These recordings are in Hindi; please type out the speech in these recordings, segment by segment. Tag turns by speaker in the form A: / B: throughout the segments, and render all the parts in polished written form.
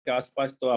A: के आसपास, तो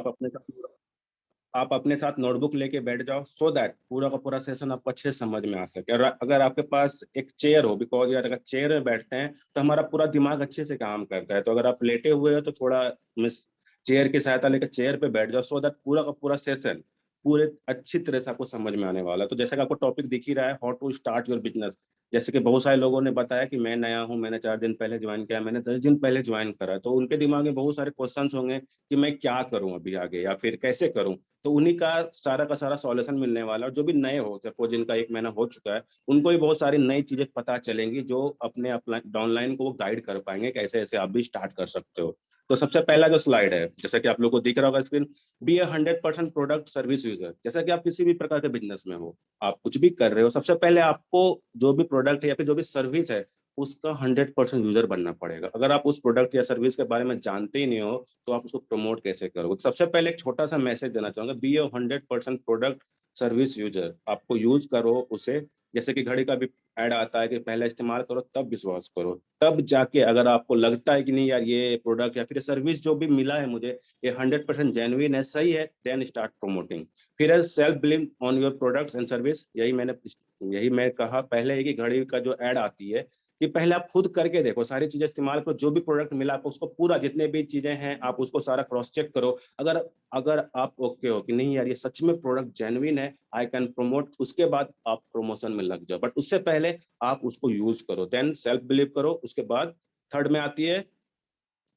A: आप अपने साथ नोटबुक लेके बैठ जाओ, सो दैट पूरा का पूरा सेशन आपको अच्छे से समझ में आ सके। और अगर आपके पास एक चेयर हो, बिकॉज यार अगर चेयर में बैठते हैं तो हमारा पूरा दिमाग अच्छे से काम करता है, तो अगर आप लेटे हुए हो तो थोड़ा मिस चेयर की सहायता लेकर चेयर पे बैठ जाओ, सो दैट पूरा का पूरा सेशन पूरे अच्छी तरह से आपको समझ में आने वाला है। तो जैसा कि आपको टॉपिक दिख ही रहा है, how to start your business. जैसे कि बहुत सारे लोगों ने बताया कि मैं नया हूं, मैंने 4 दिन पहले ज्वाइन किया, मैंने 10 दिन पहले ज्वाइन करा, तो उनके दिमाग में बहुत सारे क्वेश्चंस होंगे कि मैं क्या करूं अभी आगे, या फिर कैसे करूं। तो उन्हीं का सारा सॉल्यूशन मिलने वाला है। और जो भी नए हो, सपोज जिनका 1 महीना हो चुका है, उनको भी बहुत सारी नई चीजें पता चलेंगी, जो अपने डाउनलाइन को वो गाइड कर पाएंगे कैसे ऐसे आप भी स्टार्ट कर सकते हो। तो सबसे पहला जो स्लाइड है, जैसा कि आप लोग को दिख रहा होगा स्क्रीन, बी ए 100% प्रोडक्ट सर्विस यूजर। जैसा कि आप किसी भी प्रकार के बिजनेस में हो, आप कुछ भी कर रहे हो, सबसे पहले आपको जो भी प्रोडक्ट है या फिर जो भी सर्विस है, उसका 100% यूजर बनना पड़ेगा। अगर आप उस प्रोडक्ट या सर्विस के बारे में जानते ही नहीं हो, तो आप उसको प्रमोट कैसे करोगे। तो सबसे पहले एक छोटा सा मैसेज देना चाहूंगा, बी ए 100% प्रोडक्ट सर्विस यूजर। आपको यूज करो उसे, जैसे कि घड़ी का भी ऐड आता है कि पहले इस्तेमाल करो तब विश्वास करो, तब जाके अगर आपको लगता है कि नहीं यार ये प्रोडक्ट या फिर सर्विस जो भी मिला है मुझे, ये 100% जेन्युइन है, सही है, देन स्टार्ट प्रमोटिंग। फिर है self believe on your products and service. यही मैं कहा पहले है कि घड़ी का जो ऐड आती है, कि पहले आप खुद करके देखो, सारी चीजें इस्तेमाल करो, जो भी प्रोडक्ट मिला आपको उसको पूरा, जितने भी चीजें हैं आप उसको सारा क्रॉस चेक करो। अगर अगर आप ओके हो कि नहीं यार ये सच में प्रोडक्ट जेन्युइन है, आई कैन प्रमोट, उसके बाद आप प्रमोशन में लग जाओ। बट उससे पहले आप उसको यूज करो, देन सेल्फ बिलीव करो। उसके बाद थर्ड में आती है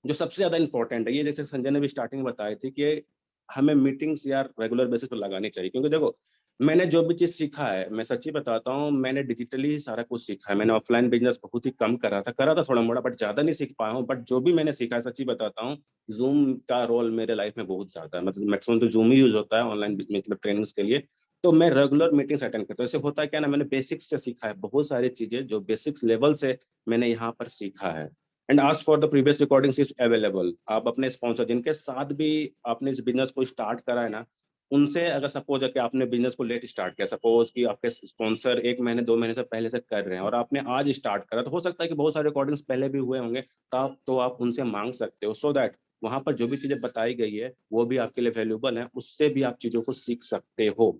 A: जो सबसे ज्यादा इंपॉर्टेंट है, ये जैसे संजय ने भी स्टार्टिंग में बताई थी कि हमें मीटिंग्स यार रेगुलर बेसिस पर लगानी चाहिए। क्योंकि देखो, मैंने जो भी चीज सीखा है, मैं सच्ची बताता हूँ, मैंने डिजिटली ही सारा कुछ सीखा है। मैंने ऑफलाइन बिजनेस बहुत ही कम करा था थोड़ा मोड़ा, बट ज्यादा नहीं सीख पाया हूँ। बट जो भी मैंने सीखा है, सच्ची बताता हूँ, जूम का रोल मेरे लाइफ में बहुत ज्यादा है। मतलब मैक्सिमम तो जूम ही यूज होता है ऑनलाइन मतलब ट्रेनिंग्स के लिए। तो मैं रेगुलर मीटिंग्स अटेंड करता हूँ। इससे होता है क्या ना, मैंने बेसिक्स से सीखा है बहुत सारी चीजें, जो बेसिक्स लेवल से मैंने यहाँ पर सीखा है। And ask for the previous recordings is available. आप अपने स्पॉन्सर जिनके साथ भी आपने इस बिजनेस को स्टार्ट करा है ना, उनसे अगर सपोज है कि आपने बिजनेस को लेट स्टार्ट किया, सपोज कि आपके स्पॉन्सर 1 महीने 2 महीने से पहले से कर रहे हैं और आपने आज स्टार्ट करा, तो हो सकता है कि बहुत सारे रिकॉर्डिंग्स पहले भी हुए होंगे, तो आप उनसे मांग सकते हो, सो दैट वहां पर जो भी चीजें बताई गई है वो भी आपके लिए वैल्यूबल है, उससे भी आप चीजों को सीख सकते हो।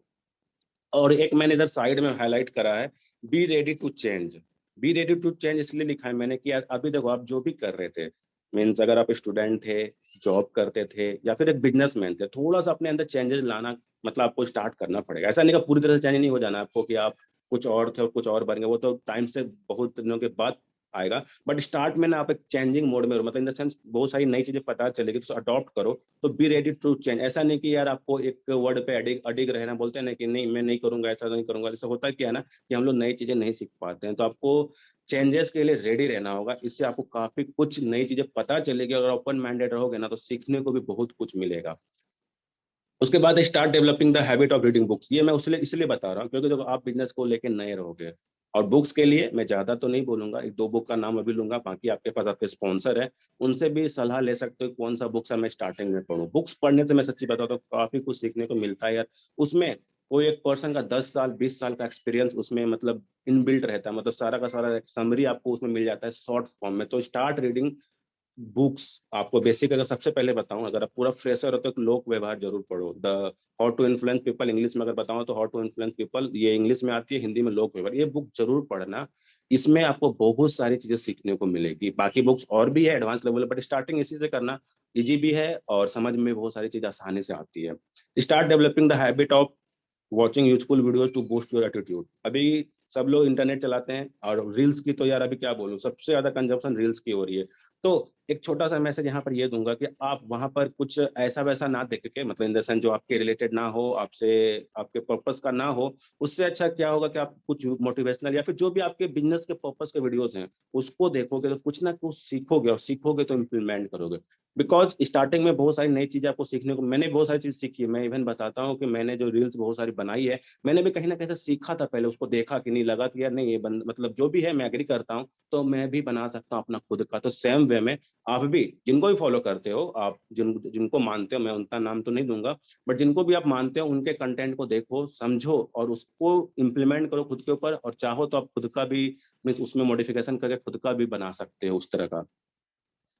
A: और एक मैंने इधर साइड में हाईलाइट करा है, be ready to change. Be ready to change इसलिए लिखा है मैंने कि अभी देखो आप जो भी कर रहे थे, मीन्स अगर आप स्टूडेंट थे, जॉब करते थे, या फिर एक बिजनेसमैन थे, थोड़ा सा अपने अंदर चेंजेस लाना, मतलब आपको स्टार्ट करना पड़ेगा। ऐसा नहीं कि पूरी तरह से चेंज नहीं हो जाना आपको कि आप कुछ और थे और कुछ और बन गए, वो तो टाइम से बहुत दिनों के बाद आएगा। बट स्टार्ट में ना आप एक चेंजिंग मोड में हो, मतलब इन द सेंस बहुत सारी नई चीजें पता चलेगी तो अडॉप्ट करो। तो बी रेडी टू चेंज, ऐसा नहीं कि यार आपको एक वर्ड पे अडिग अडिग रहना, बोलते हैं ना कि नहीं मैं नहीं करूंगा, ऐसा नहीं करूंगा। ऐसा होता क्या है ना कि हम लोग नई चीजें नहीं सीख पाते हैं, तो आपको चेंजेस के लिए रेडी रहना होगा। इससे आपको काफी कुछ नई चीजें पता चलेगी। अगर ओपन माइंडेड रहोगे ना, तो सीखने को भी बहुत कुछ मिलेगा। उसके बाद start developing the habit of reading books. ये मैं इसलिए बता रहा हूँ क्योंकि जब आप बिजनेस को लेकर नए रहोगे, और बुक्स के लिए मैं ज्यादा तो नहीं बोलूंगा, 1 2 बुक का नाम अभी लूंगा, बाकी आपके पास आपके स्पॉन्सर है, उनसे भी सलाह ले सकते हो कौन सा बुक्स है मैं स्टार्टिंग में पढ़ूं। बुक्स पढ़ने से मैं सच्ची बताता हूँ काफी कुछ सीखने को मिलता है यार। उसमें कोई एक पर्सन का 10 साल 20 साल का एक्सपीरियंस उसमें मतलब इनबिल्ट रहता है, मतलब सारा का सारा समरी आपको उसमें मिल जाता है शॉर्ट फॉर्म में। तो स्टार्ट रीडिंग बुक्स। आपको बेसिक अगर सबसे पहले बताऊं, अगर आप पूरा फ्रेशर हो तो लोक व्यवहार जरूर पढ़ो। The how to influence people, English में अगर बताऊं तो हाउ टू इन्फ्लुएंस पीपल, ये इंग्लिश में आती है, हिंदी में लोक व्यवहार। ये बुक जरूर पढ़ना, इसमें आपको बहुत सारी चीजें सीखने को मिलेगी। बाकी बुक्स और भी है एडवांस लेवल, बट स्टार्टिंग इसी से करना इजी भी है और समझ में बहुत सारी चीजें आसानी से आती है। Start developing the habit of watching useful videos to boost your attitude. अभी सब लोग इंटरनेट चलाते हैं, और रील्स की तो यार अभी क्या बोलूं, सबसे ज्यादा कंजप्शन रील्स की हो रही है। तो एक छोटा सा मैसेज यहाँ पर ये दूंगा कि आप वहां पर कुछ ऐसा वैसा ना देख के, मतलब इन द सेंस जो आपके रिलेटेड ना हो, आपसे आपके पर्पस का ना हो, उससे अच्छा क्या होगा कि आप कुछ मोटिवेशनल या फिर जो भी आपके बिजनेस के पर्पस के वीडियोस हैं उसको देखोगे, तो कुछ ना कुछ सीखोगे, और सीखोगे तो इम्प्लीमेंट करोगे। बिकॉज स्टार्टिंग में बहुत सारी नई चीजें आपको सीखने को, मैंने बहुत सारी चीज सीखी है। मैं इवन बताता हूँ कि मैंने जो रील्स बहुत सारी बनाई है, मैंने भी कहीं ना कहीं से सीखा था पहले, उसको देखा कि नहीं, लगा कि यार नहीं ये मतलब जो भी है मैं एग्री करता हूँ, तो मैं भी बना सकता हूँ अपना खुद का। तो सेम वे में आप भी जिनको भी फॉलो करते हो, आप जिनको मानते हो, मैं उनका नाम तो नहीं दूंगा, बट जिनको भी आप मानते हो उनके कंटेंट को देखो, समझो और उसको इम्प्लीमेंट करो खुद के ऊपर। और चाहो तो आप खुद का भी मीन्स उसमें मॉडिफिकेशन करके खुद का भी बना सकते हो उस तरह का।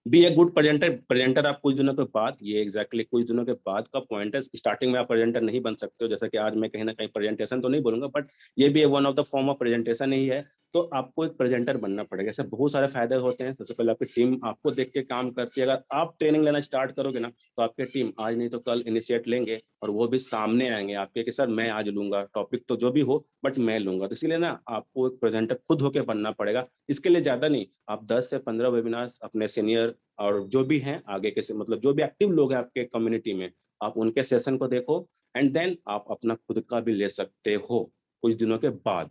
A: Be a good presenter. Presenter आप कुछ दिनों के बाद, ये एग्जैक्टली कुछ दिनों के बाद का पॉइंट है। स्टार्टिंग में आप प्रेजेंटर नहीं बन सकते हो, जैसा कि आज मैं कहीं ना कहीं प्रेजेंटेशन तो नहीं बोलूंगा, बट ये भी one of the form of presentation ही है। तो आपको एक प्रेजेंटर बनना पड़ेगा। ऐसे बहुत सारे फायदे होते हैं। सबसे पहले आपकी टीम आपको देख के काम करती है। अगर आप ट्रेनिंग लेना स्टार्ट करोगे ना, तो आपकी टीम आज नहीं तो कल इनिशिएट लेंगे, और वो भी सामने आएंगे आपके कि सर मैं आज लूंगा, टॉपिक तो जो भी हो बट मैं लूंगा। तो इसीलिए ना आपको एक प्रेजेंटर खुद होकर बनना पड़ेगा। इसके लिए ज्यादा नहीं, आप 10 से 15 वेबिनार्स अपने सीनियर और जो भी हैं आगे के, मतलब जो भी एक्टिव लोग हैं आपके कम्युनिटी में, आप उनके सेशन को देखो, एंड देन आप अपना खुद का भी ले सकते हो कुछ दिनों के बाद।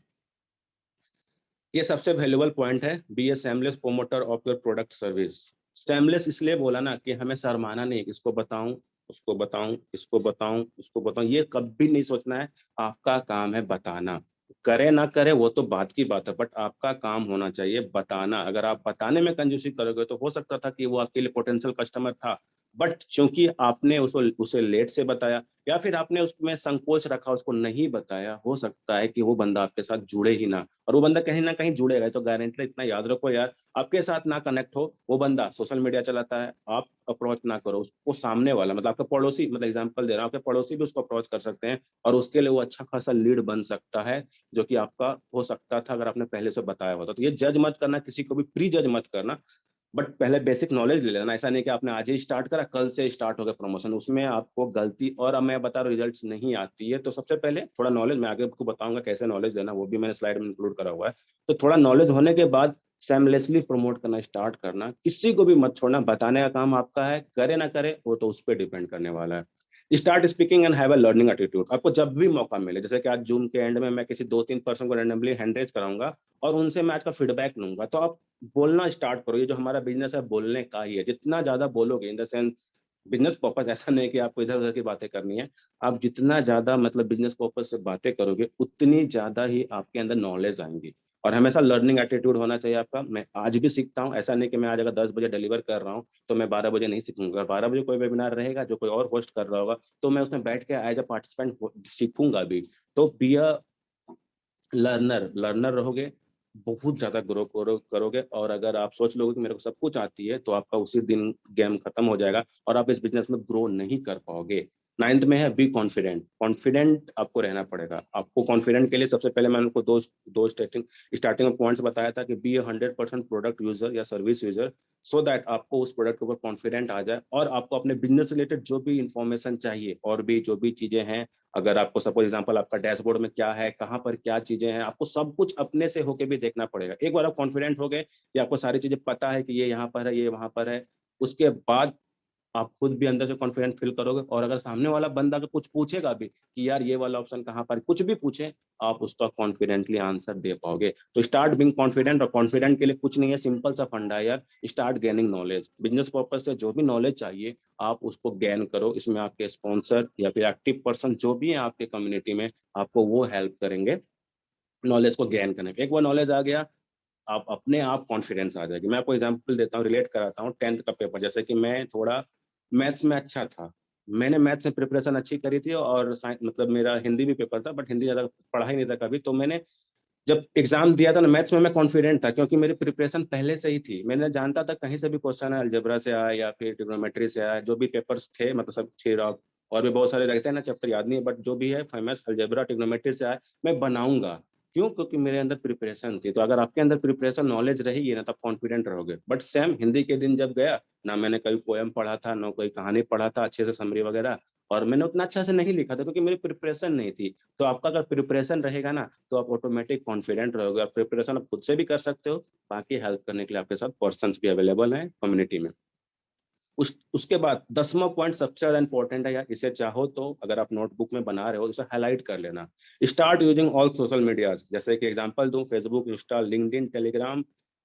A: ये सबसे वैल्यूबल पॉइंट है, be a seamless promoter of your product service. Seamless इसलिए बोला ना कि हमें शर्माना नहीं, इसको बताऊं उसको बताऊं, इसको बताऊं उसको बताऊं, ये कभी नहीं सोचना है। आपका काम है बताना, करे ना करे वो तो बात की बात है, बट आपका काम होना चाहिए बताना। अगर आप बताने में कंजूसी करोगे तो हो सकता था कि वो आपके लिए पोटेंशियल कस्टमर था, बट चूंकि आपने उसे लेट से बताया, या फिर आपने उसमें संकोच रखा, उसको नहीं बताया, हो सकता है कि वो बंदा आपके साथ जुड़े ही ना। और वो बंदा कहीं ना कहीं जुड़ेगा। तो गारंटी इतना याद रखो यार, आपके साथ ना कनेक्ट हो वो बंदा, सोशल मीडिया चलाता है, आप अप्रोच ना करो उसको, सामने वाला मतलब आपका पड़ोसी, मतलब एग्जांपल दे रहा हूँ, आपके पड़ोसी भी उसको अप्रोच कर सकते हैं, और उसके लिए वो अच्छा खासा लीड बन सकता है, जो कि आपका हो सकता था अगर आपने पहले से बताया होता। तो ये जज मत करना, किसी को भी प्री जज मत करना, बट पहले बेसिक नॉलेज ले लेना। ऐसा नहीं कि आपने आज ही स्टार्ट करा, कल से स्टार्ट हो गया प्रमोशन, उसमें आपको गलती, और अब मैं बता रहा हूँ रिजल्ट्स नहीं आती है। तो सबसे पहले थोड़ा नॉलेज, मैं आगे आपको बताऊंगा कैसे नॉलेज लेना, वो भी मैंने स्लाइड में इंक्लूड करा हुआ है। तो थोड़ा नॉलेज होने के बाद सेमलेसली प्रमोट करना स्टार्ट करना, किसी को भी मत छोड़ना। बताने का काम आपका है, करे ना करे वो तो उस पर डिपेंड करने वाला है। Start speaking and have a learning attitude. आपको जब भी मौका मिले, जैसे कि आज जूम के एंड में मैं किसी 2-3 पर्सन को रैंडमली हैंड रेज कराऊंगा और उनसे मैं आज का फीडबैक लूंगा, तो आप बोलना स्टार्ट करो। ये जो हमारा बिजनेस है बोलने का ही है, जितना ज्यादा बोलोगे, in the sense business purpose, ऐसा नहीं कि आपको इधर उधर की बातें करनी है, आप जितना ज्यादा मतलब बिजनेस पर्पस से बातें करोगे उतनी ज्यादा ही आपके अंदर नॉलेज आएंगी। और हमेशा लर्निंग एटीट्यूड होना चाहिए आपका। मैं आज भी सीखता हूँ, ऐसा नहीं कि मैं आज अगर 10 बजे डिलीवर कर रहा हूँ तो मैं 12 बजे नहीं सीखूंगा। 12 बजे कोई वेबिनार रहेगा जो कोई और होस्ट कर रहा होगा, तो मैं उसमें बैठ के एज अ पार्टिसिपेंट सीखूंगा भी। तो बी अ लर्नर, लर्नर रहोगे, बहुत ज्यादा ग्रो करोगे। और अगर आप सोच लोगे कि मेरे को सब कुछ आती है, तो आपका उसी दिन गेम खत्म हो जाएगा और आप इस बिजनेस में ग्रो नहीं कर पाओगे। नाइन्थ में है बी कॉन्फिडेंट। कॉन्फिडेंट आपको रहना पड़ेगा। आपको कॉन्फिडेंट के लिए सबसे पहले मैंने उनको दो स्टार्टिंग में पॉइंट्स बताया था कि बी 100% प्रोडक्ट यूजर या सर्विस यूजर, सो दैट आपको उस प्रोडक्ट के ऊपर कॉन्फिडेंट आ जाए, और आपको अपने बिजनेस रिलेटेड जो भी इंफॉर्मेशन चाहिए और भी जो भी चीजें हैं, अगर आपको सपोज एग्जांपल आपका डैशबोर्ड में क्या है, कहाँ पर क्या चीजें हैं, आपको सब कुछ अपने से होके भी देखना पड़ेगा। एक बार आप कॉन्फिडेंट हो गए कि आपको सारी चीजें पता है कि ये यहाँ पर है, ये वहां पर है, उसके बाद आप खुद भी अंदर से कॉन्फिडेंट फील करोगे। और अगर सामने वाला बंदा अगर कुछ पूछेगा भी कि यार ये वाला ऑप्शन कहाँ पर, कुछ भी पूछे, आप उसका कॉन्फिडेंटली आंसर दे पाओगे। तो स्टार्ट बिंग कॉन्फिडेंट। और कॉन्फिडेंट के लिए कुछ नहीं है, सिंपल सा फंडा है यार, start gaining knowledge. Business purpose से जो भी नॉलेज चाहिए आप उसको गेन करो। इसमें आपके स्पॉन्सर या फिर एक्टिव पर्सन जो भी है आपके कम्युनिटी में, आपको वो हेल्प करेंगे नॉलेज को गेन करने में। एक बार नॉलेज आ गया, आप अपने आप कॉन्फिडेंस आ जाएगी। मैं आपको एग्जांपल देता हूँ, रिलेट कराता हूँ। 10th का पेपर, जैसे कि मैं थोड़ा मैथ्स में अच्छा था, मैंने मैथ्स में प्रिपरेशन अच्छी करी थी, और मतलब मेरा हिंदी भी पेपर था, बट हिंदी ज्यादा पढ़ा ही नहीं था कभी। तो मैंने जब एग्जाम दिया था ना मैथ्स में, मैं कॉन्फिडेंट था क्योंकि मेरी प्रिपरेशन पहले से ही थी। मैंने जानता था कहीं से भी क्वेश्चन है, अलजेब्रा से आया या फिर ट्रिग्नोमेट्री से आया, जो भी पेपर्स थे, मतलब सब थे, और भी बहुत सारे रहते हैं ना, चैप्टर याद नहीं है, बट जो भी है फेमस अलजेब्रा ट्रिग्नोमेट्री से आया, मैं बनाऊंगा। क्यों? क्योंकि मेरे अंदर प्रिपरेशन थी। तो अगर आपके अंदर प्रिपरेशन नॉलेज रहेगी ना, तब कॉन्फिडेंट रहोगे। बट सेम हिंदी के दिन जब गया ना, मैंने कभी पोएम पढ़ा था ना कोई कहानी पढ़ा था अच्छे से समरी वगैरह, और मैंने उतना अच्छा से नहीं लिखा था क्योंकि मेरी प्रिपरेशन नहीं थी। तो आपका अगर प्रिपरेशन रहेगा ना, तो आप ऑटोमेटिक कॉन्फिडेंट रहोगे। आप प्रिपरेशन आप खुद से भी कर सकते हो, बाकी हेल्प करने के लिए आपके साथ पर्सन भी अवेलेबल हैं कम्युनिटी में। उसके बाद 10वां पॉइंट सबसे ज्यादा इंपॉर्टेंट है यार, इसे चाहो तो अगर आप नोटबुक में बना रहे हो तो इसे हाईलाइट कर लेना। Start using all social medias. जैसे कि एग्जांपल दूं, Facebook, Insta, LinkedIn, Telegram,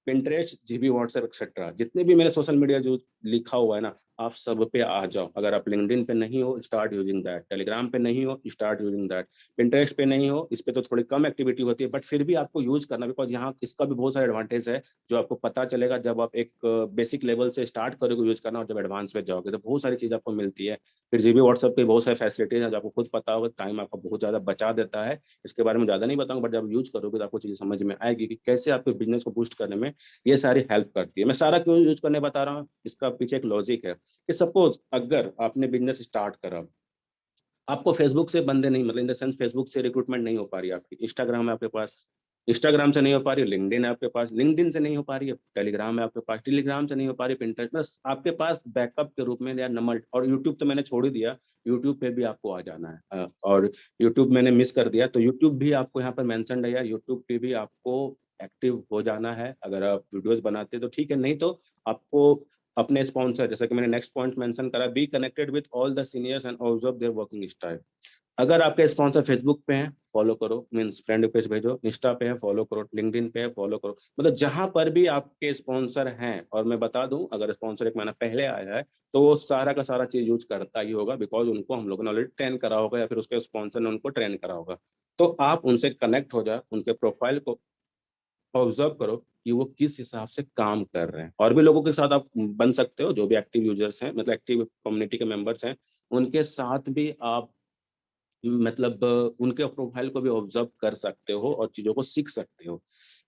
A: Pinterest, जीबी, व्हाट्सएप एक्सेट्रा, जितने भी मेरे सोशल मीडिया जो लिखा हुआ है ना, आप सब पे आ जाओ। अगर आप लिंक्डइन पे नहीं हो, स्टार्ट यूजिंग दैट। टेलीग्राम पे नहीं हो, स्टार्ट यूजिंग दैट। पिंटरेस्ट पे नहीं हो, इस पे तो थोड़ी कम एक्टिविटी होती है, बट फिर भी आपको यूज करना, बिकॉज यहाँ इसका भी बहुत सारे एडवांटेज है जो आपको पता चलेगा जब आप एक बेसिक लेवल से स्टार्ट करोगे यूज करना, और जब एडवांस पे जाओगे तो बहुत सारी चीज आपको मिलती है। फिर जीबी व्हाट्सएप पे बहुत सारी फैसिलिटीज है जो आपको खुद पता होगा, टाइम आपका बहुत ज्यादा बचा देता है। इसके बारे में ज्यादा नहीं बताऊंगा, बट जब यूज करोगे तो आपको चीजें समझ में आएगी कि कैसे आपके बिजनेस को बूस्ट करने में ये सारी हेल्प करती है। मैं सारा क्यों यूज करने बता रहा हूँ, इसका पीछे एक लॉजिक है कि सपोज अगर आपने बिजनेस स्टार्ट करा, आपको फेसबुक से बंदे नहीं, मतलब इन द सेंस फेसबुक से रिक्रूटमेंट नहीं हो पा रही है आपकी, इंस्टाग्राम है आपके पास, इंस्टाग्राम से नहीं हो पा रही है, लिंक्डइन है आपके पास, लिंक्डइन से नहीं हो पा रही है, टेलीग्राम है आपके पास, टेलीग्राम से नहीं हो पा रही है, पिंटरेस्ट, बस आपके पास बैकअप के रूप में या नंबर। और यूट्यूब तो मैंने छोड़ ही दिया, यूट्यूब पे भी आपको आ जाना है। और यूट्यूब मैंने मिस कर दिया, तो यूट्यूब भी आपको यहाँ पर मेंशन है यार, यूट्यूब पे भी आपको एक्टिव हो जाना है। अगर आप वीडियोस बनाते हैं तो ठीक है, नहीं तो आपको अपने स्पॉन्सर, जैसे कि मैंने नेक्स्ट पॉइंट मेंशन करा, be connected with all the seniors and observe their working style. अगर आपके स्पॉन्सर फेसबुक पे हैं, फॉलो करो, मींस फ्रेंड रिक्वेस्ट भेजो, इंस्टा पे है फॉलो करो, लिंक्डइन पे है फॉलो करो, मतलब जहां पर भी आपके स्पॉन्सर हैं। और मैं बता दूं, अगर स्पॉन्सर एक महीना पहले आया है तो वो सारा का सारा चीज यूज करता ही होगा, बिकॉज उनको हम लोगों ने ऑलरेडी ट्रेन करा होगा, या फिर उसके स्पॉन्सर ने उनको ट्रेन करा होगा। तो आप उनसे कनेक्ट हो जाए, उनके प्रोफाइल को ऑब्जर्व करो कि वो किस हिसाब से काम कर रहे हैं। और भी लोगों के साथ आप बन सकते हो, जो भी एक्टिव यूजर्स हैं, मतलब एक्टिव कम्युनिटी के मेंबर्स हैं, उनके साथ भी आप मतलब उनके प्रोफाइल को भी ऑब्जर्व कर सकते हो और चीजों को सीख सकते हो।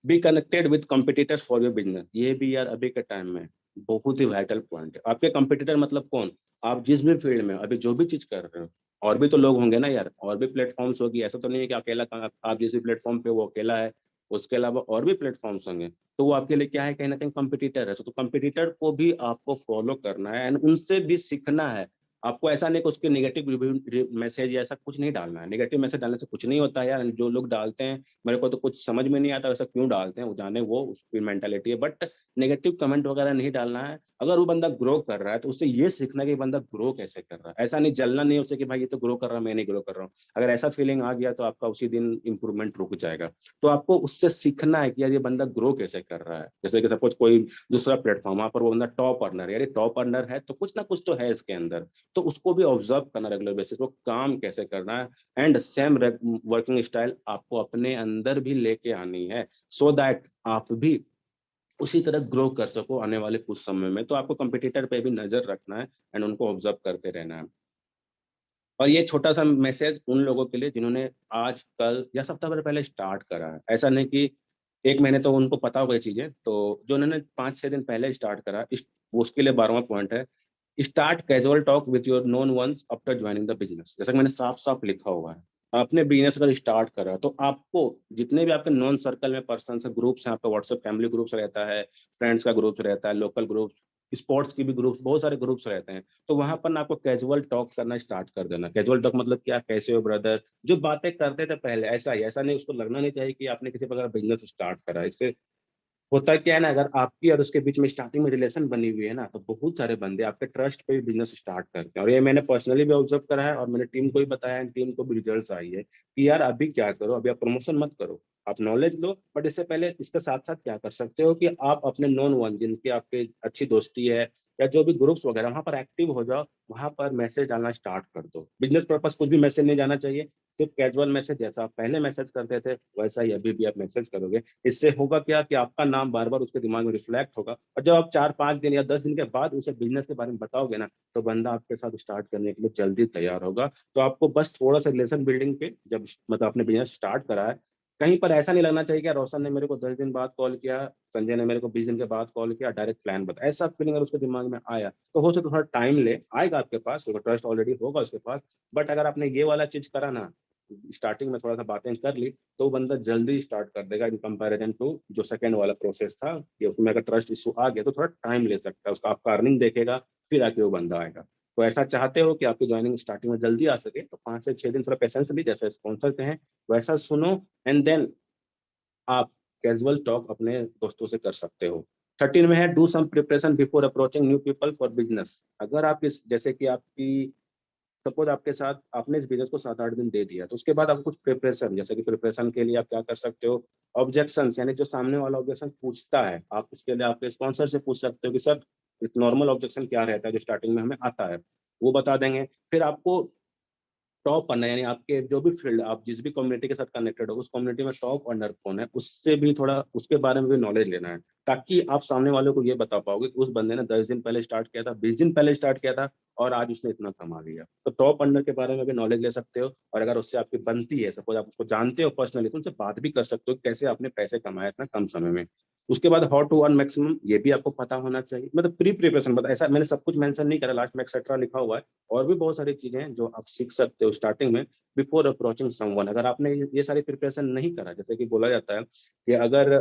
A: B connected with competitors for your business, ये भी यार अभी के टाइम में बहुत ही वाइटल पॉइंट है। आपके कॉम्पिटिटर मतलब कौन? आप जिस भी फील्ड में अभी जो भी चीज कर रहे हो, और भी तो लोग होंगे ना यार, और भी प्लेटफॉर्म्स होगी, ऐसा तो नहीं है कि अकेला आप जिस भी प्लेटफॉर्म पे वो अकेला है, उसके अलावा और भी प्लेटफॉर्म्स होंगे। तो वो आपके लिए क्या है, कहीं ना कहीं कॉम्पिटिटर है। तो कॉम्पिटिटर को भी आपको फॉलो करना है एंड उनसे भी सीखना है। आपको ऐसा नहीं कि उसके नेगेटिव रिव्यू मैसेज या ऐसा कुछ नहीं डालना है। नेगेटिव मैसेज डालने से कुछ नहीं होता है यार, जो लोग डालते हैं मेरे को तो कुछ समझ में नहीं आता वैसा क्यों डालते हैं, वो जाने, वो उसकी मेंटालिटी है। बट नेगेटिव कमेंट वगैरह नहीं डालना है। अगर वो बंदा ग्रो कर रहा है तो उससे ये सीखना है कि बंदा ग्रो कैसे कर रहा है, ऐसा नहीं जलना नहीं उससे कि भाई ये तो ग्रो कर रहा है मैं नहीं ग्रो कर रहा हूँ। अगर ऐसा फीलिंग आ गया तो आपका उसी दिन इंप्रूवमेंट रुक जाएगा। तो आपको उससे सीखना है कि यार ये बंदा ग्रो कैसे कर रहा है। जैसे कि सपोज कोई दूसरा प्लेटफॉर्म, वहां पर वो बंदा टॉप अर्नर है, यार टॉप अर्नर है तो कुछ ना कुछ तो है इसके अंदर, तो उसको भी ऑब्जर्व करना रेगुलर बेसिस वो काम कैसे करना है। एंड सेम वर्किंग स्टाइल आपको अपने अंदर भी लेके आनी है, सो दैट आप भी उसी तरह ग्रो कर सको आने वाले कुछ समय में। तो आपको कंपटीटर पे भी नजर रखना है एंड उनको ऑब्जर्व करते रहना है। और ये छोटा सा मैसेज उन लोगों के लिए जिन्होंने आज कल या सप्ताह भर पहले स्टार्ट करा है, ऐसा नहीं कि एक महीने तो उनको पता होगा ये चीजें, तो जो उन्होंने 5-6 दिन पहले स्टार्ट करा उसके लिए 12वां पॉइंट है, start casual talk with your known once after joining the business. जैसा कि मैंने साफ साफ लिखा हुआ है, आपने बिजनेस अगर स्टार्ट करा तो आपको जितने भी आपके नॉन सर्कल में पर्सन है, ग्रुप्स हैं, आपका व्हाट्सएप फैमिली ग्रुप्स रहता है, फ्रेंड्स का ग्रुप रहता है, लोकल ग्रुप, स्पोर्ट्स की भी ग्रुप्स, बहुत सारे ग्रुप्स रहते हैं। तो वहां पर ना आपको कैजुअल टॉक करना स्टार्ट कर देना। कैजुअल टॉक मतलब क्या, कैसे हो ब्रदर, जो बातें करते थे पहले ऐसा ही, ऐसा नहीं, उसको लगना नहीं चाहिए कि आपने किसी प्रकार बिजनेस स्टार्ट करा। इससे होता क्या है ना, अगर आपकी और उसके बीच में स्टार्टिंग में रिलेशन बनी हुई है ना, तो बहुत सारे बंदे आपके ट्रस्ट पे भी बिजनेस स्टार्ट करते हैं। और ये मैंने पर्सनली भी ऑब्जर्व करा है और मैंने टीम को भी बताया है, टीम को भी रिजल्ट्स आई है कि यार अभी क्या करो, अभी आप प्रमोशन मत करो, आप नॉलेज लो, बट इससे पहले इसके साथ साथ क्या कर सकते हो कि आप अपने नॉन वन जिनकी आपके अच्छी दोस्ती है या जो भी ग्रुप्स वगैरह, वहां पर एक्टिव हो जाओ, वहां पर मैसेज डालना स्टार्ट कर दो। बिजनेस पर्पज कुछ भी मैसेज नहीं जाना चाहिए, सिर्फ कैजुअल मैसेज, जैसा आप पहले मैसेज करते थे वैसा ही अभी भी आप मैसेज करोगे। इससे होगा क्या कि आपका नाम बार बार उसके दिमाग में रिफ्लेक्ट होगा, और जब आप 4-5 दिन या 10 दिन के बाद उसे बिजनेस के बारे में बताओगे ना, तो बंदा आपके साथ स्टार्ट करने के लिए जल्दी तैयार होगा। तो आपको बस थोड़ा सा रिलेशन बिल्डिंग पे, जब मतलब आपने बिजनेस स्टार्ट करा है, कहीं पर ऐसा नहीं लगना चाहिए कि रोशन ने मेरे को 10 दिन बाद कॉल किया, संजय ने मेरे को 20 दिन के बाद कॉल किया, डायरेक्ट प्लान बता, ऐसा फीलिंग अगर उसके दिमाग में आया तो हो सके थोड़ा टाइम ले आएगा आपके पास, क्योंकि ट्रस्ट ऑलरेडी होगा उसके पास। बट अगर आपने ये वाला चीज करा ना, स्टार्टिंग में थोड़ा सा बातें कर ली, तो बंदा जल्दी स्टार्ट कर देगा इन कंपैरिजन टू जो सेकंड वाला प्रोसेस था कि उसमें अगर ट्रस्ट इशू आ गया तो थोड़ा टाइम ले सकता है, उसका आपका अर्निंग देखेगा, फिर आके वो बंदा आएगा। तो ऐसा चाहते हो कि आपकी ज्वाइनिंग स्टार्टिंग में जल्दी आ सके, तो 5 से 6 दिन थोड़ा पेशेंस भी, जैसे स्पॉन्सर के हैं वैसा सुनो, एंड देन आप कैजुअल टॉक अपने दोस्तों से कर सकते हो। 13 में है, do some preparation before approaching new people for business. अगर आप इस, जैसे कि आपकी सपोज आपके साथ आपने इस बिजनेस को 7-8 दिन दे दिया, तो उसके बाद आपको कुछ प्रिपरेशन, जैसे कि प्रिपरेशन के लिए आप क्या कर सकते हो, ऑब्जेक्शन, यानी जो सामने वाला ऑब्जेक्शन पूछता है, आप उसके लिए आपके स्पॉन्सर से पूछ सकते हो कि सर नॉर्मल ऑब्जेक्शन क्या रहता है जो स्टार्टिंग में हमें आता है वो बता देंगे। फिर आपको टॉप अर्नर यानी आपके जो भी फील्ड आप जिस भी कम्युनिटी के साथ कनेक्टेड हो उस कम्युनिटी में टॉप अर्नर कौन है उससे भी थोड़ा उसके बारे में भी नॉलेज लेना है, ताकि आप सामने वालों को ये बता पाओगे कि उस बंदे ने 10 दिन पहले स्टार्ट किया था, 20 दिन पहले स्टार्ट किया था और आज उसने इतना कमा लिया। तो टॉप अर्नर के बारे में भी नॉलेज ले सकते हो, और अगर उससे आपकी बनती है, सपोज आप उसको जानते हो पर्सनली, तो उनसे बात भी कर सकते हो कैसे आपने पैसे कमाए इतना कम समय में। उसके बाद हाउ टू अर्न मैक्सिमम ये भी आपको पता होना चाहिए, मतलब प्री प्रिपरेशन बता, ऐसा मैंने सब कुछ मेंशन नहीं करा, लास्ट में एक्सेट्रा लिखा हुआ है, और भी बहुत सारी चीजें हैं जो आप सीख सकते हो स्टार्टिंग में बिफोर अप्रोचिंग समवन। अगर आपने ये सारी प्रिपरेशन नहीं करा, जैसे कि बोला जाता है कि अगर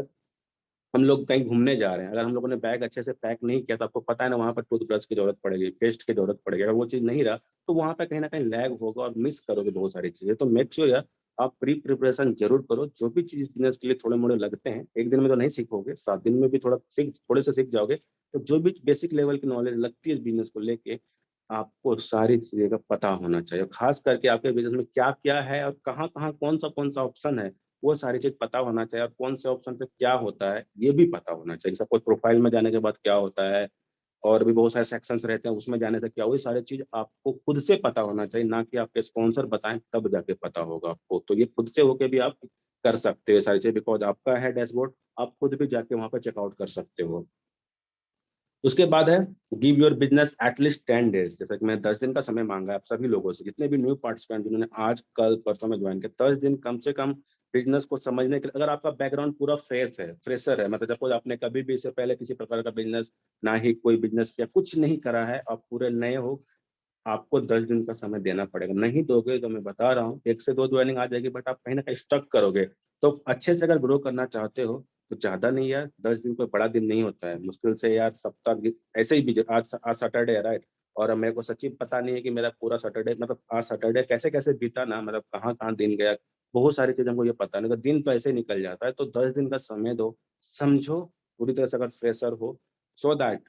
A: हम लोग कहीं घूमने जा रहे हैं, अगर हम लोगों ने बैग अच्छे से पैक नहीं किया तो आपको पता है ना वहाँ पर टूथब्रश की जरूरत पड़ेगी, पेस्ट की जरूरत पड़ेगी, अगर वो चीज़ नहीं रहा तो वहाँ पे कहीं ना कहीं लैग होगा और मिस करोगे बहुत सारी चीजें। तो मेक श्योर यार आप प्री प्रिपरेशन जरूर करो। जो भी चीज बिजनेस के लिए थोड़े मोड़े लगते हैं, एक दिन में तो नहीं सीखोगे, 7 दिन में भी थोड़े से सीख जाओगे। तो जो भी बेसिक लेवल की नॉलेज लगती है बिजनेस को लेके, आपको सारी चीजें का पता होना चाहिए, खास करके आपके बिजनेस में क्या क्या है और कहाँ कहाँ कौन सा ऑप्शन है, वो सारी चीज पता होना चाहिए। और कौन से ऑप्शन पे क्या होता है ये भी पता होना चाहिए। सपोज प्रोफाइल में जाने के बाद क्या होता है, और भी बहुत सारे सेक्शंस रहते हैं उसमें जाने से क्या, वही सारी चीज आपको खुद से पता होना चाहिए, ना कि आपके स्पॉन्सर बताएं तब जाके पता होगा आपको। तो ये खुद से होके भी आप कर सकते हो सारी चीज, बिकॉज आपका है डैशबोर्ड, आप खुद भी जाके वहां पर चेकआउट कर सकते हो। उसके बाद है give your business at least 10 days. जैसे कि मैं 10 दिन का समय मांगा है आप सभी लोगों से, जितने भी न्यू पार्टिसिपेंट जिन्होंने आज कल परसों में ज्वाइन किया, 10 दिन कम से कम बिजनेस को समझने के लिए। अगर आपका बैकग्राउंड पूरा फ्रेशर है, मतलब सपोज आपने कभी भी इससे पहले किसी प्रकार का बिजनेस, ना ही कोई बिजनेस किया, कुछ नहीं करा है, आप पूरे नए हो, आपको 10 दिन का समय देना पड़ेगा। नहीं दोगे तो मैं बता रहा हूँ 1 से 2 ज्वाइनिंग आ जाएगी, बट आप कहीं ना कहीं स्टक करोगे। तो अच्छे से अगर ग्रो करना चाहते हो तो ज्यादा नहीं यार, 10 दिन कोई बड़ा दिन नहीं होता है, मुश्किल से यार सप्ताह ऐसे ही भी। आज आज सैटरडे है राइट, और अब मेरे को सच्ची पता नहीं है कि मेरा पूरा सैटरडे, मतलब आज सैटरडे कैसे कैसे बीता ना, मतलब कहाँ कहाँ दिन गया, बहुत सारी चीजें हमको ये पता नहीं, तो दिन तो ऐसे ही निकल जाता है। तो 10 दिन का समय दो, समझो पूरी तरह से, अगर फ्रेशर हो, सो दैट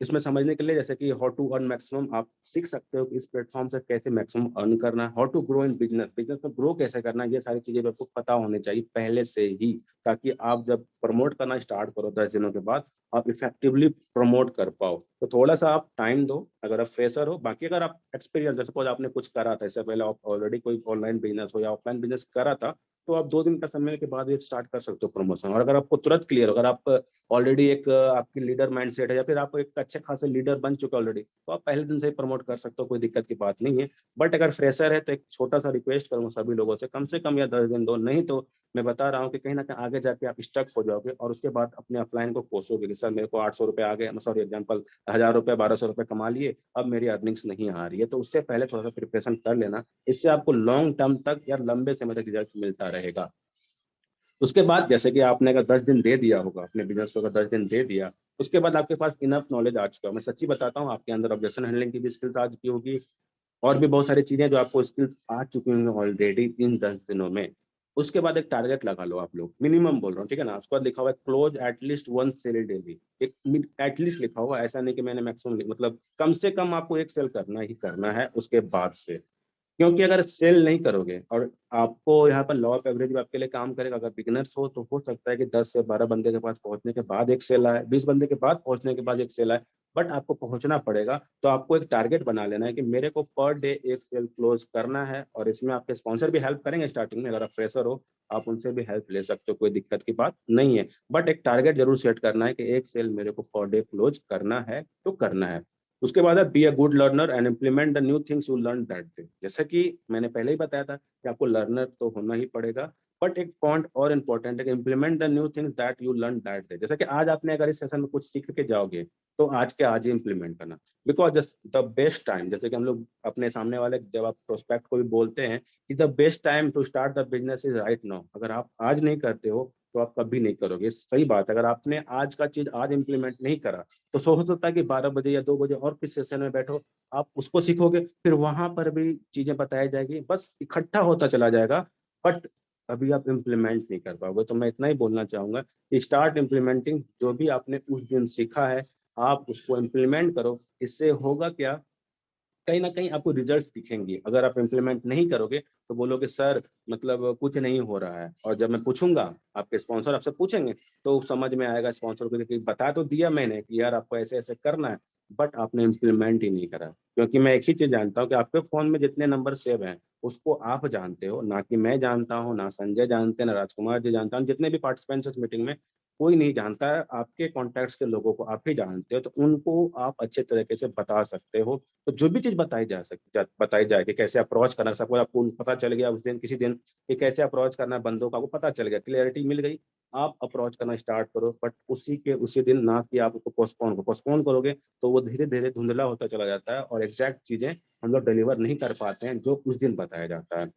A: इसमें समझने के लिए, जैसे कि हाउ टू अर्न मैक्सिमम आप सीख सकते हो कि इस प्लेटफॉर्म से कैसे मैक्सिमम अर्न करना है, how to grow in business, business में ग्रो कैसे करना है, ये सारी चीजें आपको पता होनी चाहिए पहले से ही, ताकि आप जब प्रमोट करना स्टार्ट करो 10 दिनों के बाद, आप इफेक्टिवली प्रमोट कर पाओ। तो थोड़ा सा आप टाइम दो अगर आप फ्रेशर हो। बाकी अगर आप एक्सपीरियंस, सपोज आपने कुछ करा था इससे पहले, आप ऑलरेडी कोई ऑनलाइन बिजनेस हो या ऑफलाइन बिजनेस करा था, तो आप 2 दिन का समय के बाद ये स्टार्ट कर सकते हो प्रमोशन। और अगर आपको तुरंत क्लियर, अगर आप ऑलरेडी एक आपकी लीडर माइंडसेट है, या फिर आप एक अच्छे खासे लीडर बन चुके ऑलरेडी, तो आप पहले दिन से ही प्रमोट कर सकते हो, कोई दिक्कत की बात नहीं है। बट अगर फ्रेशर है तो एक छोटा सा रिक्वेस्ट करूंगा सभी लोगों से, कम से कम या 10 दिन दो, नहीं तो मैं बता रहा हूँ कि कहीं ना कहीं आगे जाके आप स्टक हो जाओगे, और उसके बाद अपने अपलाइन को कोसोगे कि सर मेरे को 800 रुपये आ गए, सॉरी एग्जाम्पल 1000 रुपये 1200 रुपये कमा लिए, अब मेरी अर्निंग्स नहीं आ रही है। तो उससे पहले थोड़ा सा प्रिपरेशन कर लेना, इससे आपको लॉन्ग टर्म तक या लंबे समय तक रिजल्ट मिलता रहेगा। उसके बाद जैसे कि आपने अगर 10 दिन दे दिया होगा अपने बिजनेस को, अगर 10 दिन दे दिया, उसके बाद आपके पास इनफ नॉलेज आ चुका है, मैं सच्ची बताता हूँ, आपके अंदर ऑब्जेक्शन हैंडलिंग की भी स्किल्स आ चुकी होगी, और भी बहुत सारी चीजें जो आपको स्किल्स आ चुकी होंगी ऑलरेडी इन 10 दिनों में। उसके बाद एक टारगेट लगा लो आप लोग, मिनिमम बोल रहा हूँ, ठीक है ना। उसके बाद लिखा हुआ है क्लोज एटलीस्ट 1 सेल डेली, एक एटलीस्ट लिखा हुआ है, ऐसा नहीं कि मैंने मैक्सिमम, मतलब कम से कम आपको एक सेल करना ही करना है उसके बाद से। क्योंकि अगर सेल नहीं करोगे, और आपको यहाँ पर लॉ ऑफ एवरेज भी आपके लिए काम करेगा, अगर बिगिनर्स हो तो हो सकता है कि 10 से 12 बंदे के पास पहुंचने के बाद एक सेल आए, 20 बंदे के बाद पहुंचने के बाद एक सेल आए, बट आपको पहुंचना पड़ेगा। तो आपको एक टारगेट बना लेना है कि मेरे को पर डे एक सेल क्लोज करना है, और इसमें आपके स्पॉन्सर भी हेल्प करेंगे स्टार्टिंग में, अगर आप फ्रेशर हो आप उनसे भी हेल्प ले सकते हो, कोई दिक्कत की बात नहीं है। बट एक टारगेट जरूर सेट करना है कि एक सेल मेरे को पर डे क्लोज करना है तो करना है। उसके बाद है be a good learner and implement the new things you learn that day. जैसा कि मैंने पहले ही बताया था कि आपको लर्नर तो होना ही पड़ेगा, बट एक पॉइंट और इम्पोर्टेंट है कि implement the new things that you learn that day. जैसा कि आज आपने अगर इस सेशन में कुछ सीख के जाओगे तो आज के आज ही इम्प्लीमेंट करना, बिकॉज द बेस्ट टाइम, जैसे कि हम लोग अपने सामने वाले जब आप प्रोस्पेक्ट को भी बोलते हैं कि the best time to start the business is right now. अगर आप आज नहीं करते हो तो आप कभी नहीं करोगे, सही बात है। अगर आपने आज का चीज आज इंप्लीमेंट नहीं करा तो हो सकता है कि 12 बजे या 2 बजे और किस सेशन में बैठो, आप उसको सीखोगे, फिर वहां पर भी चीजें बताई जाएगी, बस इकट्ठा होता चला जाएगा, बट अभी आप इम्प्लीमेंट नहीं कर पाओगे। तो मैं इतना ही बोलना चाहूंगा कि स्टार्ट इम्प्लीमेंटिंग, जो भी आपने उस दिन सीखा है आप उसको इम्प्लीमेंट करो। इससे होगा क्या कहीं ना कहीं आपको रिजल्ट्स दिखेंगे। अगर आप इम्प्लीमेंट नहीं करोगे तो बोलोगे सर मतलब कुछ नहीं हो रहा है, और जब मैं पूछूंगा, आपके स्पॉन्सर आपसे पूछेंगे, तो समझ में आएगा स्पॉन्सर को कि बता तो दिया मैंने कि यार आपको ऐसे ऐसे करना है, बट आपने इम्प्लीमेंट ही नहीं करा। क्योंकि मैं एक ही चीज जानता हूँ कि आपके फोन में जितने नंबर सेव हैं उसको आप जानते हो, ना कि मैं जानता हूँ, ना संजय जानते हैं, ना राजकुमार जी जानता हूँ, जितने भी पार्टिसिपेंट्स इस मीटिंग में कोई नहीं जानता है। आपके कॉन्टैक्ट्स के लोगों को आप ही जानते हो, तो उनको आप अच्छे तरीके से बता सकते हो। तो जो भी चीज बताई जाए कि कैसे अप्रोच करना, सपोज आपको पता चल गया उस दिन किसी दिन कि कैसे अप्रोच करना है बंदों का, आपको पता चल गया, क्लियरिटी मिल गई, आप अप्रोच करना स्टार्ट करो। बट उसी के उसी दिन, ना कि आप उसको पोस्टपोन करोगे, तो वो धीरे धीरे धुंधला होता चला जाता है और एग्जैक्ट चीजें हम लोग डिलीवर नहीं कर पाते हैं जो उस दिन बताया जाता है।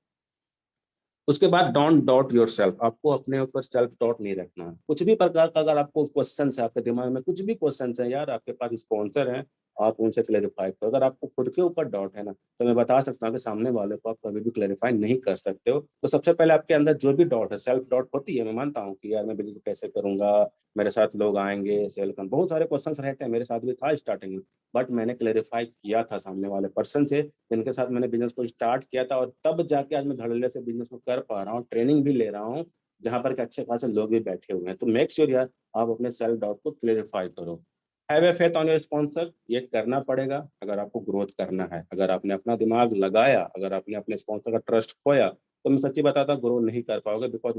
A: उसके बाद डोंट डाउट योर सेल्फ, आपको अपने ऊपर सेल्फ डाउट नहीं रखना। कुछ भी प्रकार का अगर आपको क्वेश्चन है, आपके दिमाग में कुछ भी क्वेश्चन है यार, आपके पास स्पॉन्सर हैं, आप उनसे क्लेरिफाई करो। अगर आपको खुद के ऊपर डाउट है ना, तो मैं बता सकता हूँ कि सामने वाले को आप कभी भी क्लेरिफाई नहीं कर सकते हो। तो सबसे पहले आपके अंदर जो भी डाउट है, सेल्फ डाउट होती है, मैं मानता हूँ कि यार मैं बिजनेस कैसे करूंगा, मेरे साथ लोग आएंगे, सेल कर, बहुत सारे क्वेश्चन रहते हैं, मेरे साथ भी था स्टार्टिंग में। बट मैंने क्लेरिफाई किया था सामने वाले पर्सन से, जिनके साथ मैंने बिजनेस को स्टार्ट किया था, और तब जाके आज मैं धड़ल्ले से बिजनेस को कर पा रहा हूँ, ट्रेनिंग भी ले रहा हूँ, जहां पर अच्छे खासे लोग भी बैठे हुए हैं। तो मेक श्योर यार आप अपने सेल्फ डाउट को क्लेरिफाई करो। Have a faith on your sponsor, ये करना पड़ेगा अगर आपको ग्रोथ करना है। अगर आपने अपना दिमाग लगाया, अगर आपने अपने स्पॉन्सर का ट्रस्ट खोया, तो मैं सच्ची बताता ग्रो नहीं कर पाओगे। बिकॉज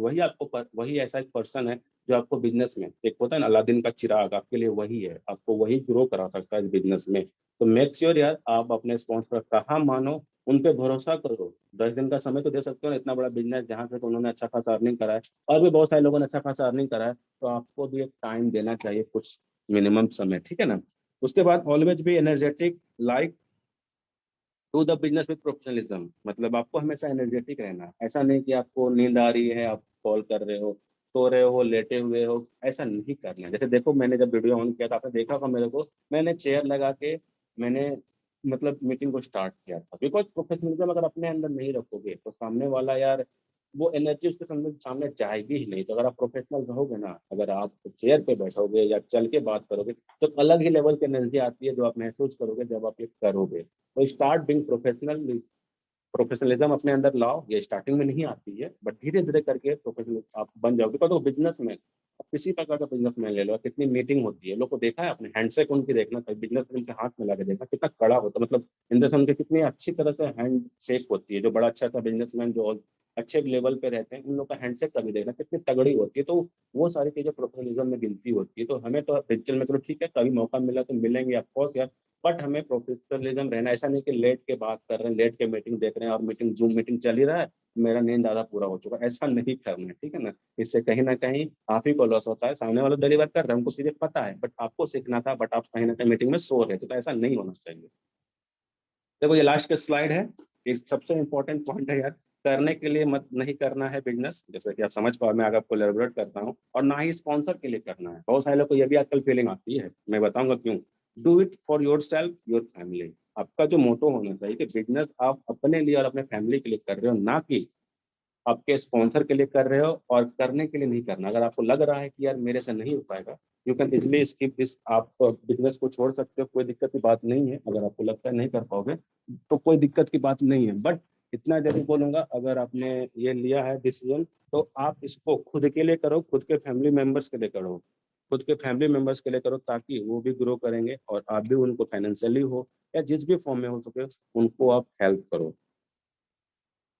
A: वही ऐसा एक पर्सन है जो आपको बिजनेस में, एक होता है ना अलादीन का चिराग, आपके लिए वही है, आपको वही ग्रो करा सकता है इस बिजनेस में। तो मेक श्योर यार आप अपने स्पॉन्सर का कहा मानो, उन पे भरोसा करो। 10 दिन का समय तो दे सकते हो ना, इतना बड़ा बिजनेस जहाँ से तो उन्होंने अच्छा खासा अर्निंग करा है, और भी बहुत सारे लोगों ने अच्छा खासा अर्निंग करा है, तो आपको भी एक टाइम देना चाहिए, कुछ मिनिमम समय, ठीक है ना। उसके बाद always be energetic, like to the business with professionalism, मतलब आपको हमेशा एनर्जेटिक रहना है। ऐसा नहीं कि आपको नींद आ रही है, आप कॉल कर रहे हो, सो रहे हो, लेटे हुए हो, ऐसा नहीं करना है। जैसे देखो मैंने जब वीडियो ऑन किया था, आपने देखा होगा मेरे को, मैंने चेयर लगा के मैंने मतलब मीटिंग को स्टार्ट किया था। बिकॉज प्रोफेशनलिज्म अगर अपने अंदर नहीं रखोगे तो सामने वाला यार वो एनर्जी उसके सामने जाएगी ही नहीं। तो अगर आप प्रोफेशनल रहोगे ना, अगर आप चेयर पे बैठोगे या चल के बात करोगे, तो अलग ही लेवल की एनर्जी आती है जो आप महसूस करोगे जब आप ये करोगे। तो स्टार्ट बिंग प्रोफेशनल, प्रोफेशनलिज्म अपने अंदर लाओ। ये स्टार्टिंग में नहीं आती है, बट धीरे धीरे करके प्रोफेशनल आप बन जाओगे। बिकॉज वो बिजनेस में, आप किसी प्रकार का बिजनेस मैन ले लो, कितनी मीटिंग होती है, लोग को देखा है आपने, हैंडशेक उनकी देखना, बिजनेस में उनके हाथ में ला के देखना कितना कड़ा होता है, मतलब इन देश उनके कितनी अच्छी तरह से हैंड शेक होती है। जो बड़ा अच्छा सा बिजनेसमैन जो अच्छे लेवल पे रहते हैं, उन लोग का हैंडशेक कभी देखना कितनी तगड़ी होती है। तो वो सारी चीजें प्रोफेशनलिज्म में गिनती होती है। तो हमें तो डिजिटल में तो ठीक है, कभी मौका मिला तो मिलेंगे ऑफकोर्स यार, बट हमें प्रोफेशनलिज्म रहना। ऐसा नहीं कि लेट के बात कर रहे हैं, लेट के मीटिंग देख रहे हैं, और मीटिंग जूम मीटिंग चल ही रहा है, मेरा नींद आधा पूरा हो चुका है, ऐसा नहीं करना है, ठीक है ना। इससे कहीं ना कहीं आप ही को लॉस होता है। सामने वाला डिलीवर कर रहा है, उनको चीजें पता है, बट आपको सीखना था, बट आप कहीं ना कहीं मीटिंग में सो रहे थे, तो ऐसा नहीं होना चाहिए। देखो ये लास्ट का स्लाइड है, ये सबसे इंपॉर्टेंट पॉइंट है यार। करने के लिए मत नहीं करना है बिजनेस, जैसे कि आप समझ पाओ, मैं आगे आपको एलैबोरेट करता हूँ, और ना ही स्पॉन्सर के लिए करना है। बहुत सारे लोग को ये भी आजकल फीलिंग आती है, मैं बताऊंगा क्यों। Do it for your self, your family. आपका जो मोटो होना चाहिए कि बिजनेस आप अपने लिए और अपने फैमिली के लिए कर रहे हो, ना कि आपके स्पॉन्सर के लिए कर रहे हो, और करने के लिए नहीं करना। अगर आपको लग रहा है कि यार मेरे से नहीं हो पाएगा, you can easily skip this, आप बिजनेस को छोड़ सकते हो, कोई दिक्कत की बात नहीं है। अगर आपको लगता है नहीं कर पाओगे तो कोई दिक्कत की बात नहीं है, बट इतना जरूर बोलूंगा, अगर आपने ये लिया है डिसीजन, तो आप इसको खुद के लिए करो, खुद के फैमिली मेंबर्स के लिए करो, खुद के फैमिली मेंबर्स के लिए करो, ताकि वो भी ग्रो करेंगे और आप भी उनको फाइनेंशियली हो या जिस भी फॉर्म में हो सके उनको आप हेल्प करो।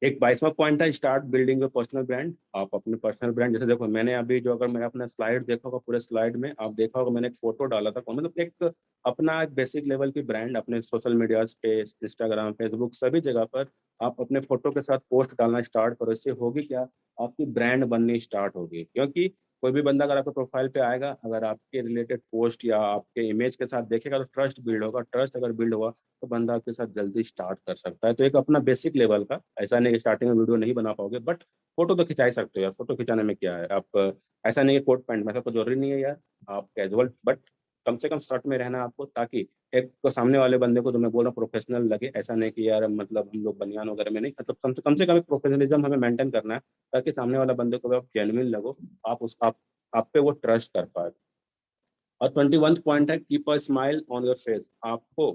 A: एक 22वां पॉइंट है, start building your personal brand. आप अपने पर्सनल ब्रांड, जैसे देखो मैंने अभी जो, अगर मैंने अपना स्लाइड देखा होगा, पूरे स्लाइड में आप देखा होगा मैंने एक फोटो डाला था, मतलब एक अपना एक बेसिक लेवल की ब्रांड अपने सोशल मीडियाज पे, इंस्टाग्राम, फेसबुक, सभी जगह पर आप अपने फोटो के साथ पोस्ट डालना स्टार्ट करो। इससे होगी क्या, आपकी ब्रांड बननी स्टार्ट होगी। क्योंकि कोई भी बंदा अगर आपके प्रोफाइल पे आएगा, अगर आपके रिलेटेड पोस्ट या आपके इमेज के साथ देखेगा, तो ट्रस्ट बिल्ड होगा। ट्रस्ट अगर बिल्ड हुआ तो बंदा आपके साथ जल्दी स्टार्ट कर सकता है। तो एक अपना बेसिक लेवल का, ऐसा नहीं कि स्टार्टिंग में वीडियो नहीं बना पाओगे, बट फोटो तो खिंचा ही सकते हो यार। फोटो खिंचाने में क्या है, आप ऐसा नहीं है कोट पैंट में, ऐसा तो जरूरी नहीं है यार, आप कैजुअल, बट कम से कम शर्ट में रहना आपको, ताकि एक तो सामने वाले बंदे को, जो मैं बोल रहा हूँ, प्रोफेशनल लगे। ऐसा नहीं कि यार मतलब हम लोग बनियान वगैरह में नहीं, मतलब कम से कम एक प्रोफेशनलिज्म हमें मेंटेन करना है, ताकि सामने वाला बंदे को भी आप जेन्युइन लगो, आप पे वो ट्रस्ट कर पाए। और 21 पॉइंट है, keep a smile on your face. आपको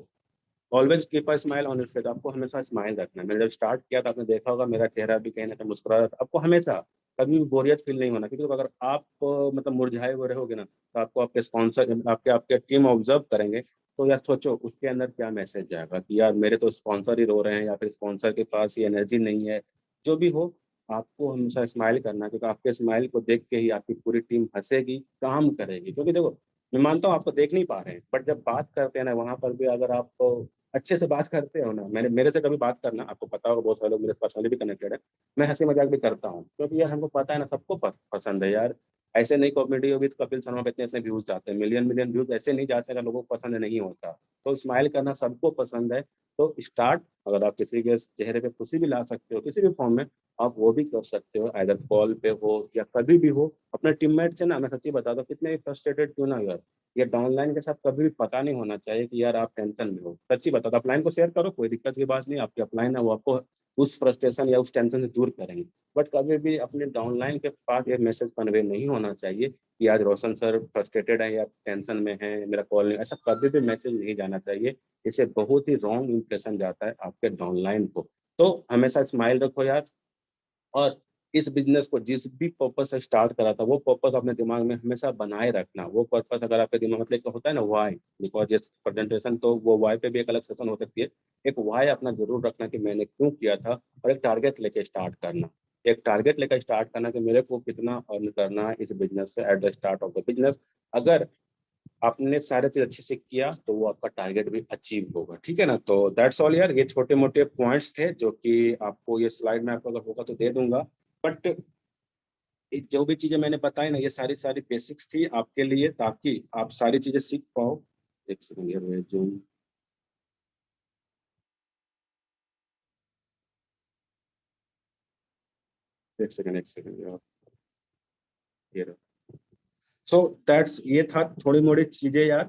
A: always keep a smile on your face, आपको हमेशा स्माइल रखना है। मैंने जब स्टार्ट किया था आपने देखा होगा मेरा चेहरा भी कहीं ना कहीं मुस्कुरा रहा था। आपको हमेशा कभी भी बोरियत फील नहीं होना, क्योंकि अगर आप मतलब मुरझाए हुए रहोगे ना, तो आपको आपके स्पॉन्सर आपके आपके टीम ऑब्जर्व करेंगे, तो यार सोचो उसके अंदर क्या मैसेज जाएगा कि यार मेरे तो स्पॉन्सर ही रो रहे हैं, या फिर स्पॉन्सर के पास ये एनर्जी नहीं है। जो भी हो, आपको हमेशा स्माइल करना है, क्योंकि आपके स्माइल को देख के ही आपकी पूरी टीम हंसेगी, काम करेगी। क्योंकि देखो, मैं मानता हूँ आपको देख नहीं पा रहे हैं, बट जब बात करते हैं ना, वहां पर भी अगर आप अच्छे से बात करते हो ना, मैंने मेरे से कभी बात करना, आपको पता होगा बहुत सारे लोग मेरे पर्सनली भी कनेक्टेड है, मैं हंसी मजाक भी करता हूँ, क्योंकि यार हमको पता है ना, सबको पसंद है यार। ऐसे नहीं कॉमेडी होगी तो कपिल शर्मा पे इतने इतने व्यूज जाते हैं, मिलियन मिलियन व्यूज ऐसे नहीं जाते अगर लोगों को पसंद नहीं होता। तो स्माइल करना सबको पसंद है। तो स्टार्ट, अगर आप किसी के चेहरे पे खुशी भी ला सकते हो किसी भी फॉर्म में, आप वो भी कर सकते हो, आइदर कॉल पे हो या कभी भी हो। अपने टीममेट से ना, मैं सच्ची बता दूं, कितने फ्रस्ट्रेटेड क्यों ना हो यार, ये डाउनलाइन के साथ कभी भी पता नहीं होना चाहिए कि यार आप टेंशन में हो। सच्ची बता दो, अपलाइन को शेयर करो, कोई दिक्कत की बात नहीं, आपकी अपलाइन है वो आपको उस फ्रस्ट्रेशन या उस टेंशन से दूर करेंगे। बट कभी भी अपने डाउनलाइन के पास ये मैसेज कन्वे नहीं होना चाहिए कि आज रोशन सर फ्रस्ट्रेटेड है या टेंशन में है, मेरा कॉल नहीं, ऐसा कभी भी मैसेज नहीं जाना चाहिए। इससे बहुत ही रॉन्ग इंप्रेशन जाता है आपके डाउनलाइन को। तो हमेशा स्माइल रखो यार। और इस बिजनेस को जिस भी पर्पज से स्टार्ट करा था, वो पर्पज अपने दिमाग में हमेशा बनाए रखना। वो पर्पज अगर आपके दिमाग मतलब एक होता है ना वाई, बिकॉज इस प्रेजेंटेशन, तो वो वाई पे भी एक अलग सेशन हो सकती है। एक वाई अपना जरूर रखना कि मैंने क्यों किया था, और एक टारगेट लेके स्टार्ट करना। एक टारगेट लेकर स्टार्ट करना कि मेरे को कितना अर्न करना है इस बिजनेस से at the start of the business. अगर आपने सारे चीज अच्छे से किया तो वो आपका टारगेट भी अचीव होगा। ठीक है ना, तो दैट्स ऑल यार, ये छोटे मोटे पॉइंट्स थे जो कि आपको ये स्लाइड में आपको अगर होगा तो दे दूंगा। बट जो भी चीजें मैंने बताई ना, ये सारी सारी बेसिक्स थी आपके लिए, ताकि आप सारी चीजें सीख पाओ। एक सेकंड यार, जो एक सेकंड यार, ये सो दैट्स, ये था थोड़ी मोड़ी चीजें यार।